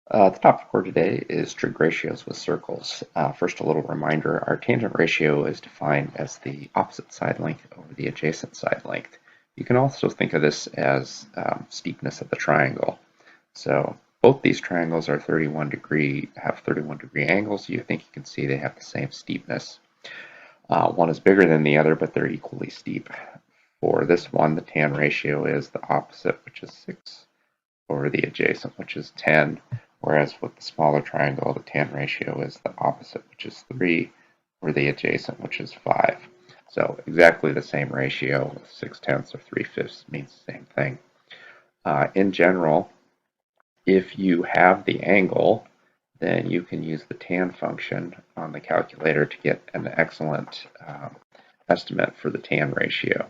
The topic for today is trig ratios with circles. First, a little reminder, our tangent ratio is defined as the opposite side length over the adjacent side length. You can also think of this as steepness of the triangle. So both these triangles are have 31 degree angles. You think you can see they have the same steepness. One is bigger than the other, but they're equally steep. For this one, the tan ratio is the opposite, which is 6, over the adjacent, which is 10. Whereas with the smaller triangle, the tan ratio is the opposite, which is 3, or the adjacent, which is 5. So exactly the same ratio, 6/10 or 3/5 means the same thing. In general, if you have the angle, then you can use the tan function on the calculator to get an excellent estimate for the tan ratio.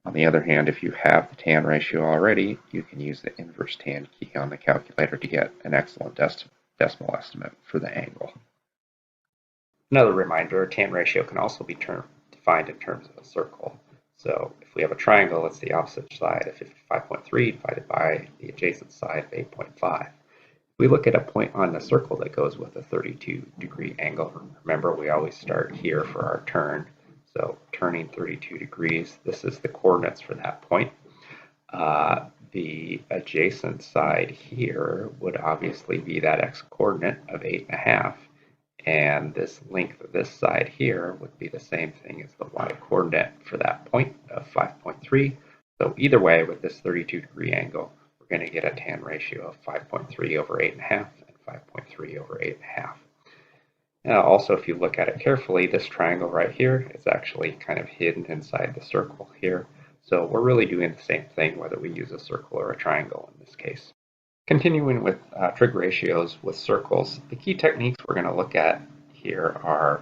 On the other hand, if you have the tan ratio already, you can use the inverse tan key on the calculator to get an excellent decimal estimate for the angle. Another reminder, a tan ratio can also be defined in terms of a circle. So if we have a triangle, it's the opposite side of 55.3 divided by the adjacent side of 8.5. If we look at a point on the circle that goes with a 32-degree angle, remember we always start here for our turn. So turning 32 degrees, this is the coordinates for that point. The adjacent side here would obviously be that x-coordinate of 8.5, and this length of this side here would be the same thing as the y-coordinate for that point of 5.3. So either way, with this 32-degree angle, we're going to get a tan ratio of 5.3 over 8.5 and 5.3 over 8.5. Also, if you look at it carefully, this triangle right here is actually kind of hidden inside the circle here. So we're really doing the same thing whether we use a circle or a triangle in this case. Continuing with trig ratios with circles, the key techniques we're going to look at here are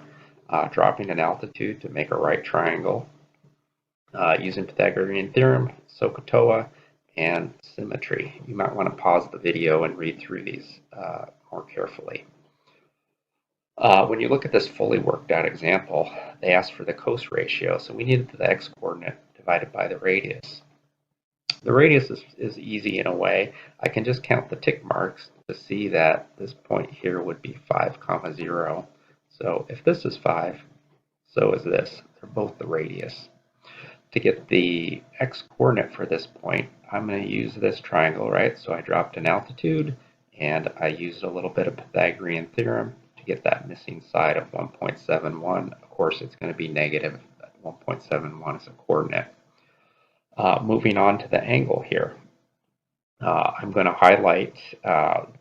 dropping an altitude to make a right triangle, using Pythagorean theorem, SOHCAHTOA, and symmetry. You might want to pause the video and read through these more carefully. When you look at this fully worked out example, they asked for the cos ratio, so we needed the x-coordinate divided by the radius. The radius is easy in a way. I can just count the tick marks to see that this point here would be 5, 0. So if this is 5, so is this. They're both the radius. To get the x-coordinate for this point, I'm going to use this triangle, right? So I dropped an altitude, and I used a little bit of Pythagorean theorem to get that missing side of 1.71. Of course, it's going to be negative. 1.71 is a coordinate. Moving on to the angle here. I'm going to highlight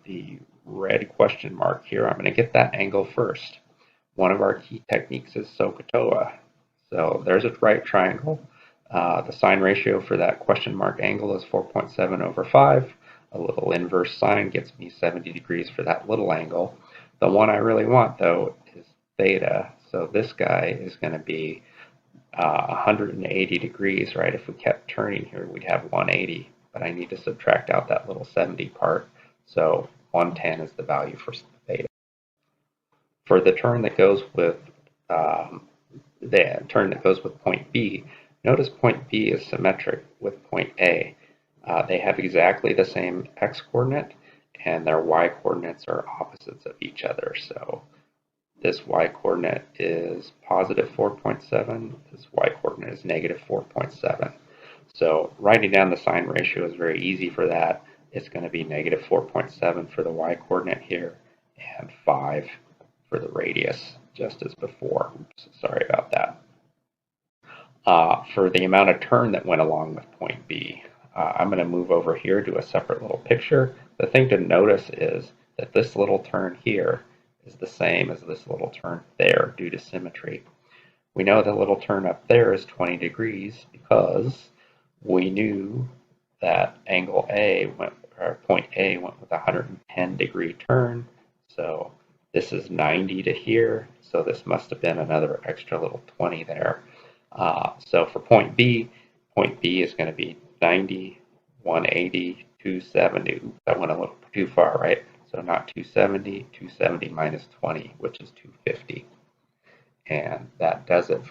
the red question mark here. I'm going to get that angle first. One of our key techniques is SOHCAHTOA. So there's a right triangle. The sine ratio for that question mark angle is 4.7 over 5. A little inverse sine gets me 70 degrees for that little angle. The one I really want, though, is theta. So this guy is going to be 180 degrees, right? If we kept turning here, we'd have 180, but I need to subtract out that little 70 part. So 110 is the value for theta. For the turn that goes with point B, notice point B is symmetric with point A. They have exactly the same x-coordinate, and their y-coordinates are opposites of each other. So this y-coordinate is positive 4.7, this y-coordinate is negative 4.7. So writing down the sine ratio is very easy for that. It's going to be negative 4.7 for the y-coordinate here, and 5 for the radius, just as before. Oops, sorry about that. For the amount of turn that went along with point B, I'm going to move over here to a separate little picture. The thing to notice is that this little turn here is the same as this little turn there due to symmetry. We know the little turn up there is 20 degrees because we knew that angle A point A went with a 110 degree turn. So this is 90 to here, so this must have been another extra little 20 there. So for point B is going to be 90, 180, 270. Oops, that went a little too far, right? So not 270, 270 minus 20, which is 250. And that does it